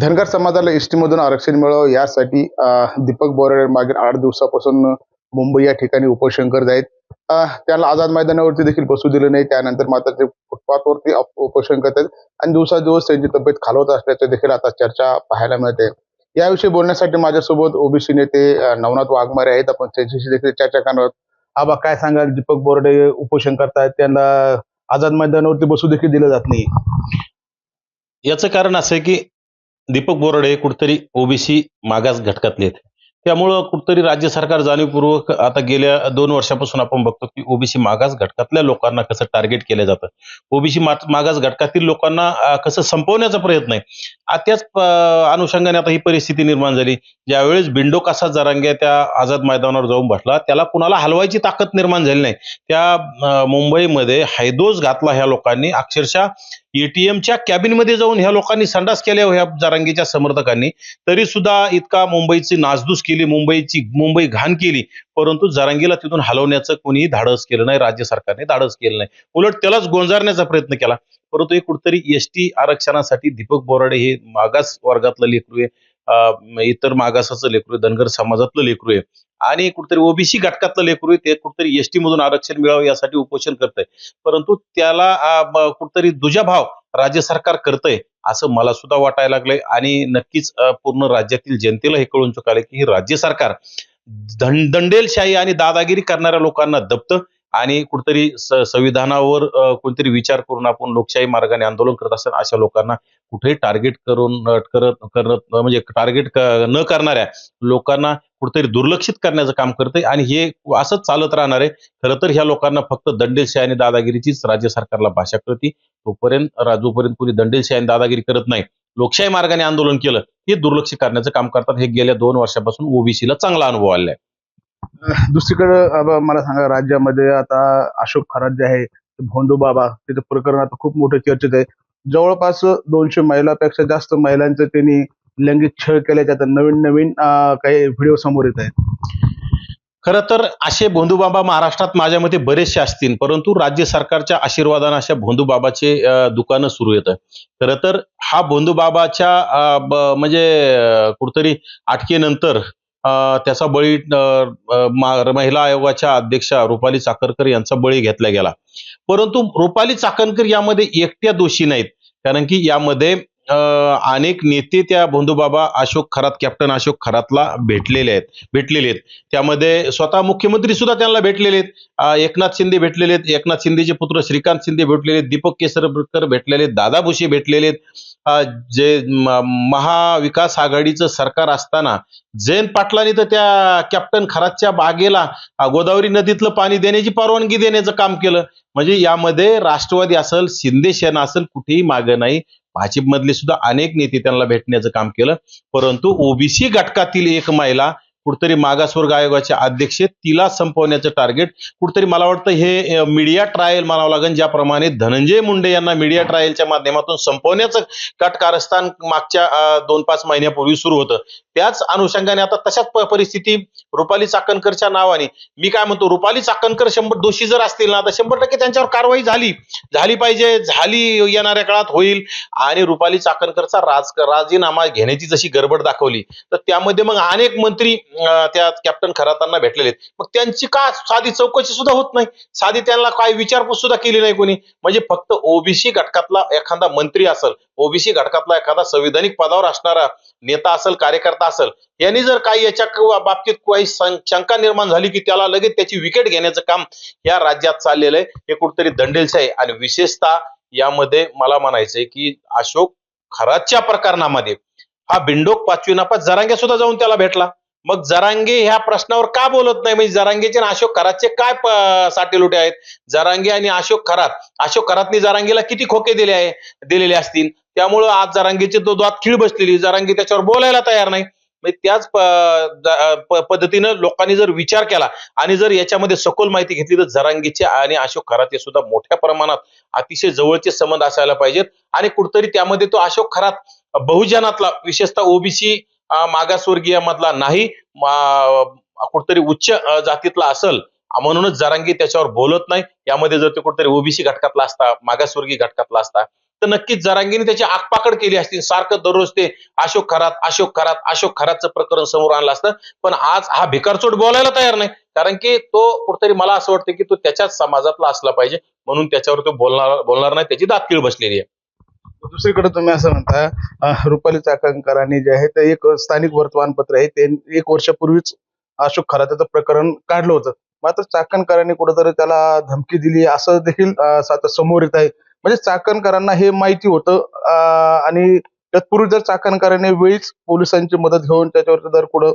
धनगर समाजाला एसटी मधून आरक्षण मिळावं यासाठी दीपक बोराडे मागील 8 दिवसापासून मुंबई या ठिकाणी उपोषण करत आहेत. त्याला आझाद मैदानावरती देखील बसू दिलं नाही. त्यानंतर मात्र ते फुटपाथवरती उपोषण करत आहेत आणि दिवसादिवस त्यांची तब्येत खालवत असल्याचं देखील आता चर्चा पाहायला मिळते. याविषयी बोलण्यासाठी माझ्यासोबत ओबीसी नेते नवनाथ वाघमारे आहेत. आपण त्यांच्याशी देखील चर्चा करणार आहोत. आबा, काय सांगाल? दीपक बोराडे उपोषण करतायत, त्यांना आझाद मैदानावरती बसू देखील दिलं जात नाही. याचं कारण असं आहे की दीपक बोराडे हे कुठेतरी ओबीसी मागास घटकातले आहेत. त्यामुळं कुठेतरी राज्य सरकार जाणीवपूर्वक आता गेल्या 2 वर्षापासून आपण बघतो की ओबीसी मागास घटकातल्या लोकांना कसं टार्गेट केलं जातं. ओबीसी मागास घटकातील लोकांना कसं संपवण्याचा प्रयत्न आहे. त्याच अनुषंगाने आता ही परिस्थिती निर्माण झाली. ज्यावेळेस बिंडोक असा जरांगे त्या आझाद मैदानावर जाऊन बसला, त्याला कुणाला हलवायची ताकद निर्माण झाली नाही. त्या मुंबईमध्ये हैदोस घातला ह्या लोकांनी. अक्षरशः एटीएमच्या कॅबिनमध्ये जाऊन ह्या लोकांनी संडास केल्या ह्या जरांगीच्या समर्थकांनी. तरी सुद्धा इतका मुंबईची नासधूस केली, मुंबई घाण केली, परंतु जरांगीला तिथून हलवण्याचं कोणीही धाडस केलं नाही. राज्य सरकारने धाडस केलं नाही. उलट त्यालाच गोंजारण्याचा प्रयत्न केला. परंतु हे कुठेतरी एसटी आरक्षणासाठी दीपक बोराडे हे मागास वर्गातलं लेकरू आहे, इतर मागासाचं लेकरू आहे, धनगर समाजातलं लेकरू आहे आणि कुठेतरी ओबीसी घटकातलं लेकरू आहे. ते कुठेतरी एसटी मधून आरक्षण मिळावं यासाठी उपोषण करतंय. परंतु त्याला कुठेतरी दुजाभाव राज्य सरकार करतंय असं मला सुद्धा वाटायला लागलंय आणि नक्कीच पूर्ण राज्यातील जनतेला हे कळून चुकालंय की हे राज्य सरकार दंडेलशाही आणि दादागिरी करणाऱ्या लोकांना दबतं आणि कुठेतरी संविधानावर कोणतरी विचार करून आपण लोकशाही मार्गाने आंदोलन करत असताना अशा लोकांना कुठेही टार्गेट करत म्हणजे टार्गेट न करणाऱ्या लोकांना कुठेतरी दुर्लक्षित करण्याचं काम करतंय आणि हे असंच चालत राहणार आहे. खरं तर ह्या लोकांना फक्त दंडेलशाही आणि दादागिरीचीच राज्य सरकारला भाषा कळती. जोपर्यंत कोणी दंडेलशाही आणि दादागिरी करत नाही, लोकशाही मार्गाने आंदोलन केलं, हे दुर्लक्ष करण्याचं काम करतात. हे गेल्या 2 वर्षापासून ओबीसीला चांगला अनुभव आलाय. दुसरीकडे मला सांगा, राज्यामध्ये आता अशोक खरात जे आहे, भोंदू बाबा, त्याचं प्रकरण आता खूप मोठं चर्चेत आहे. जवळपास 200 महिलांपेक्षा जास्त महिलांचं त्यांनी लैंगिक छळ केल्याचे आता नवीन काही व्हिडिओ समोर येत आहेत. खरं तर असे भोंदूबाबा महाराष्ट्रात माझ्या मते बरेचसे असतील, परंतु राज्य सरकारच्या आशीर्वादाने अशा भोंदूबाबाचे दुकानं सुरू येतं. खरं तर हा भोंदूबाबाच्या म्हणजे कुठतरी अटकेनंतर त्याचा बळी महिला आयोगाच्या अध्यक्षा रुपाली चाकणकर यांचा बळी घेतला गेला. परंतु रुपाली चाकणकर यामध्ये एकट्या दोषी नाहीत, कारण की यामध्ये अनेक नेते त्या भोंदूबाबा कॅप्टन अशोक खरातला भेटलेले आहेत. त्यामध्ये स्वतः मुख्यमंत्री सुद्धा त्यांना भेटलेले आहेत. एकनाथ शिंदे भेटलेले आहेत, एकनाथ शिंदेचे पुत्र श्रीकांत शिंदे भेटलेले आहेत, दीपक केसरकर भेटलेले आहेत, दादा भुसे भेटलेले आहेत. जे महाविकास आघाडीचं सरकार असताना जयंत पाटलांनी तर त्या कॅप्टन खरातच्या बागेला गोदावरी नदीतलं पाणी देण्याची परवानगी देण्याचं काम केलं. म्हणजे यामध्ये राष्ट्रवादी असेल, शिंदे सेना असेल, कुठेही मागे नाही. भाजपमधले सुद्धा अनेक नेते त्यांना भेटण्याचं काम केलं. परंतु ओबीसी घटकातील एक महिला कुठतरी मागासवर्ग आयोगाच्या अध्यक्ष, तिला संपवण्याचं टार्गेट कुठतरी मला वाटतं हे मीडिया ट्रायल म्हणावं लागेल. ज्याप्रमाणे धनंजय मुंडे यांना मीडिया ट्रायलच्या माध्यमातून संपवण्याचं कारस्थान मागच्या 2-5 महिन्यापूर्वी सुरू होतं, त्याच अनुषंगाने आता तशाच परिस्थिती रुपाली चाकणकरच्या नावाने. मी काय म्हणतो, रुपाली चाकणकर 100 दोषी जर असतील ना, तर 100% त्यांच्यावर कारवाई झाली पाहिजे, येणाऱ्या काळात होईल. आणि रुपाली चाकणकरचा राजीनामा घेण्याची जशी गडबड दाखवली, तर त्यामध्ये मग अनेक मंत्री त्या कॅप्टन खरातांना भेटलेले आहेत. मग त्यांची का साधी चौकशी सुद्धा होत नाही, साधी त्यांना काय विचारपूस सुद्धा केली नाही कोणी. म्हणजे फक्त ओबीसी घटकातला एखादा मंत्री असेल, ओबीसी घटकातला एखादा संविधानिक पदावर असणारा नेता असेल, कार्यकर्ता असेल, यांनी जर काही याच्या बाबतीत काही शंका निर्माण झाली की त्याला लगेच त्याची विकेट घेण्याचं काम या राज्यात चाललेलं आहे. हे कुठेतरी दंडेलशाही आणि विशेषतः यामध्ये मला म्हणायचंय की अशोक खरातच्या प्रकरणामध्ये हा बिंडोक 5वी नापास जरांगे सुद्धा जाऊन त्याला भेटला. मग जरांगे ह्या प्रश्नावर का बोलत नाही? म्हणजे जरांगेचे आणि अशोक खरातचे काय साटेलोटे आहेत? जरांगे आणि अशोक खरातनी जरांगेला किती खोके दिलेले असतील? त्यामुळं आज जरांगेची तो दात खीळ बसलेली, जरांगे त्याच्यावर बोलायला तयार नाही. त्याच पद्धतीनं लोकांनी जर विचार केला आणि जर याच्यामध्ये सखोल माहिती घेतली, तर जरांगेचे आणि अशोक खरात हे सुद्धा मोठ्या प्रमाणात अतिशय जवळचे संबंध असायला पाहिजेत. आणि कुठतरी त्यामध्ये तो अशोक खरात बहुजनातला, विशेषतः ओबीसी मागासवर्गीय मधला नाही, कुठतरी उच्च जातीतला असेल, म्हणूनच जरांगे त्याच्यावर बोलत नाही. यामध्ये जर ते कुठतरी ओबीसी घटकातला असता, मागासवर्गीय घटकातला असता, तर नक्कीच जरांगीने त्याची आगपाकड केली असती. सारखं दररोज ते अशोक खरातचं प्रकरण समोर आणलं असतं. पण आज हा भिकारचोट बोलायला तयार नाही. कारण की तो कुठेतरी मला असं वाटतं की तो त्याच्याच समाजातला असला पाहिजे, म्हणून त्याच्यावर तो बोलणार नाही. त्याची दातखिळ बसलेली आहे. दुसरीकडे तुम्ही असं म्हणता रुपाली चाकणकरांनी जे आहे ते एक स्थानिक वर्तमानपत्र आहे ते 1 वर्षापूर्वीच अशोक खराताचं प्रकरण काढलं होतं. मात्र चाकणकरांनी कुठेतरी त्याला धमकी दिली असं देखील आता समोर येत आहे. म्हणजे चाकणकरांना हे माहिती होतं आणि तत्पूर्वी जर चाकणकरांनी वेळीच पोलिसांची मदत घेऊन त्याच्यावर जर कुठं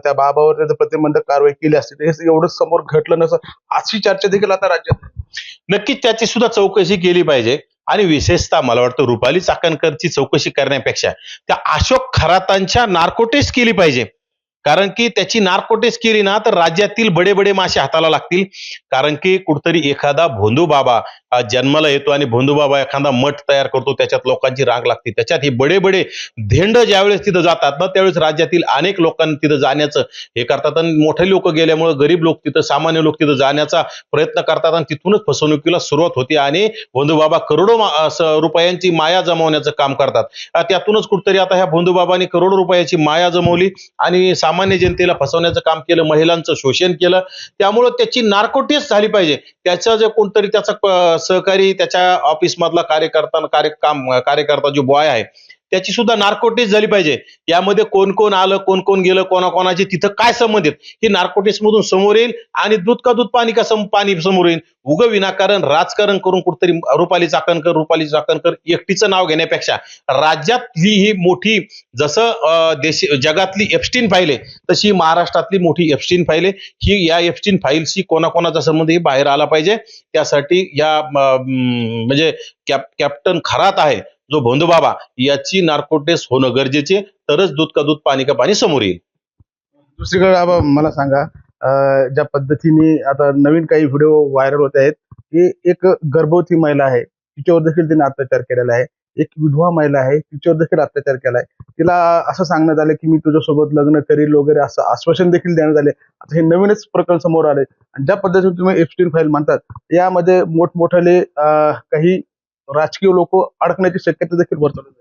त्या बाबावर जर प्रतिबंधक कारवाई केली असती तर हे एवढं समोर घडलं नसतं अशी चर्चा देखील आता राज्यात आहे. नक्कीच त्याची सुद्धा चौकशी केली पाहिजे. आणि विशेषतः मला वाटतं रुपाली चाकणकरची चौकशी करण्यापेक्षा त्या अशोक खरातांच्या नार्कोटेस्ट केली पाहिजे. कारण की त्याची नार्कोटेस्ट केली ना तर राज्यातील बडे बडे मासे हाताला लागतील. कारण की कुठतरी एखादा भोंदू बाबा जन्माला येतो आणि भोंदू बाबा एखादा मठ तयार करतो, त्याच्यात लोकांची रांग लागते. त्याच्यात हे बडे बडे धेंड ज्यावेळेस तिथं जातात ना त्यावेळेस राज्यातील अनेक लोकांनी तिथं जाण्याचं हे करतात आणि मोठे लोक गेल्यामुळे गरीब लोक तिथं, सामान्य लोक तिथं जाण्याचा प्रयत्न करतात आणि तिथूनच फसवणुकीला सुरुवात होते आणि भोंदू बाबा करोडो रुपयांची माया जमवण्याचं काम करतात. त्यातूनच कुठतरी आता ह्या भोंदू बाबांनी करोडो रुपयाची माया जमवली आणि सामान्य जनतेला फसवण्याचं काम केलं, महिलांचं शोषण केलं. त्यामुळं त्याची नार्कोटेस्ट झाली पाहिजे. त्याचं जे कोणतरी त्याचा सहकारी, त्याच्या ऑफिस मधला कार्यकर्ता जो बॉय आहे त्याची सुद्धा नार्कोटेस्ट झाली पाहिजे. यामध्ये कोण कोण आलं, कोण कोण गेलं, कोणाकोणाचे तिथं काय संबंध आहेत हे नार्कोटेस्ट मधून समोर येईल. आणि दूध का दूध पाणी समोर येईल. विनाकारण राजकारण करून कुठतरी रुपाली चाकणकर एकटीचं नाव घेण्यापेक्षा राज्यातली ही मोठी जसं जगातली एप्स्टीन फाईल आहे तशी महाराष्ट्रातली मोठी एप्स्टीन फाईल आहे. या एप्स्टीन फाईलशी कोणाकोणाचा संबंध हे बाहेर आला पाहिजे. त्यासाठी या म्हणजे कॅप्टन खरात आहे जो भोंदू बाबा याची नार्कोटेस्ट होणं गरजेचे, तरच दूध का दूध पाणी का पाणी समोर येईल. दुसरीकडे आबा मला सांगा ज्या पद्धतीने आता नवीन काही व्हिडिओ व्हायरल होत आहेत की एक गर्भवती महिला आहे तिच्यावर देखील तिने अत्याचार केलेला आहे. एक विधवा महिला आहे तिच्यावर देखील अत्याचार केलाय. तिला असं सांगण्यात आलं की मी तुझ्यासोबत लग्न करील वगैरे असं आश्वासन देखील देण्यात आले. आता हे नवीनच प्रकरण समोर आले आणि ज्या पद्धतीने तुम्ही एप्स्टीन फाईल म्हणतात यामध्ये मोठमोठाले काही राजकीय लोक अडकण्याची शक्यता देखील वर्तवली जाते.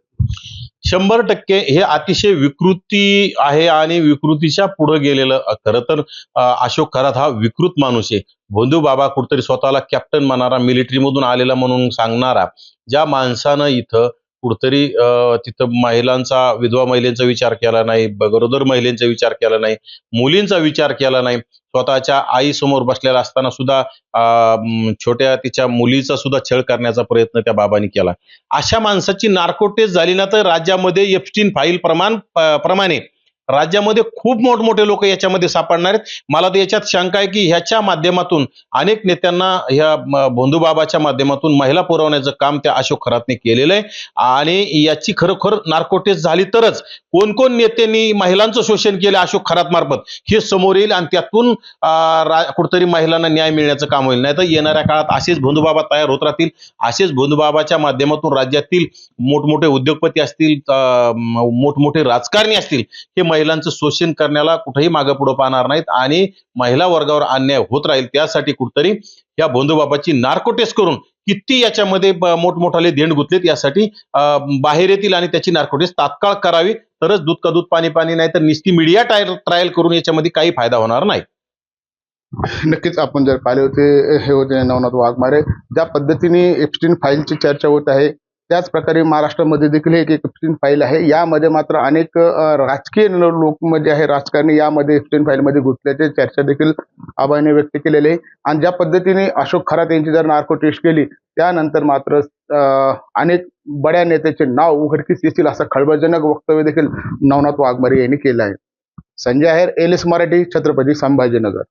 100% हे अतिशय विकृती आहे आणि विकृतीच्या पुढे गेलेलं खरं तर अशोक खरात हा विकृत माणूस आहे. भोंदू बाबा कुठतरी स्वतःला कॅप्टन म्हणणारा, मिलिटरी मधून आलेला म्हणून सांगणारा, ज्या माणसानं इथं कुठतरी तिथं महिलांचा, विधवा महिलांचा विचार केला नाही, गरोदर महिलांचा विचार केला नाही, मुलींचा विचार केला नाही. स्वतःच्या आई समोर बसलेला असताना सुद्धा छोट्या तिच्या मुलीचा सुद्धा छळ करण्याचा प्रयत्न त्या बाबांनी केला. अशा माणसाची नार्कोटेस्ट झाली ना तर राज्यामध्ये एप्स्टीन फाईल प्रमाणे राज्यामध्ये खूप मोठमोठे लोक याच्यामध्ये सापडणार आहेत. मला तर याच्यात शंका आहे की ह्याच्या माध्यमातून अनेक नेत्यांना ह्या भोंदू बाबाच्या माध्यमातून महिला पुरवण्याचं काम त्या अशोक खरातने केलेलं आहे. आणि याची खरोखर नार्कोटेस्ट झाली तरच कोण कोण नेत्यांनी महिलांचं शोषण केलं अशोक खरात मार्फत हे समोर येईल आणि त्यातून कुठतरी महिलांना न्याय मिळण्याचं काम होईल. नाही तर येणाऱ्या काळात असेच भोंदू बाबा तयार होत राहतील. असेच भोंदू बाबाच्या माध्यमातून राज्यातील मोठमोठे उद्योगपती असतील, मोठमोठे राजकारणी असतील, हे महिलांचं शोषण करण्याला कुठेही मागे पुढे पाहणार नाहीत आणि महिला वर्गावर अन्याय होत राहील. त्यासाठी कुठतरी या भोंदू बाबाची नार्कोटेस्ट करून किती याच्यामध्ये मोठमोठाले देण गुंतलेत यासाठी बाहेर येतील आणि त्याची नार्कोटेस्ट तात्काळ करावी, तरच दूध का दूध पाणी पाणी, नाही तर नुसती मीडिया ट्रायल करून याच्यामध्ये काही फायदा होणार नाही. नक्कीच आपण जर पाहिले होते हे होते नवनाथ वाघमारे, ज्या पद्धतीने एप्स्टीन फाईलची चर्चा होत आहे त्याच प्रकारे महाराष्ट्रामध्ये देखील एक एप्स्टीन फाईल आहे. यामध्ये मात्र अनेक राजकीय लोक म्हणजे आहे राजकारणी यामध्ये एप्स्टीन फाईलमध्ये घुसल्याची चर्चा देखील आबाने व्यक्त केलेली आहे. आणि ज्या पद्धतीने अशोक खरात यांची जर नार्को टेस्ट केली त्यानंतर मात्र अनेक बड्या नेत्याचे नाव उघडकीस येतील असं खळबळजनक वक्तव्य देखील नवनाथ वाघमारे यांनी केलं आहे. संजय आहेर, एल एस मराठी, छत्रपती संभाजीनगर.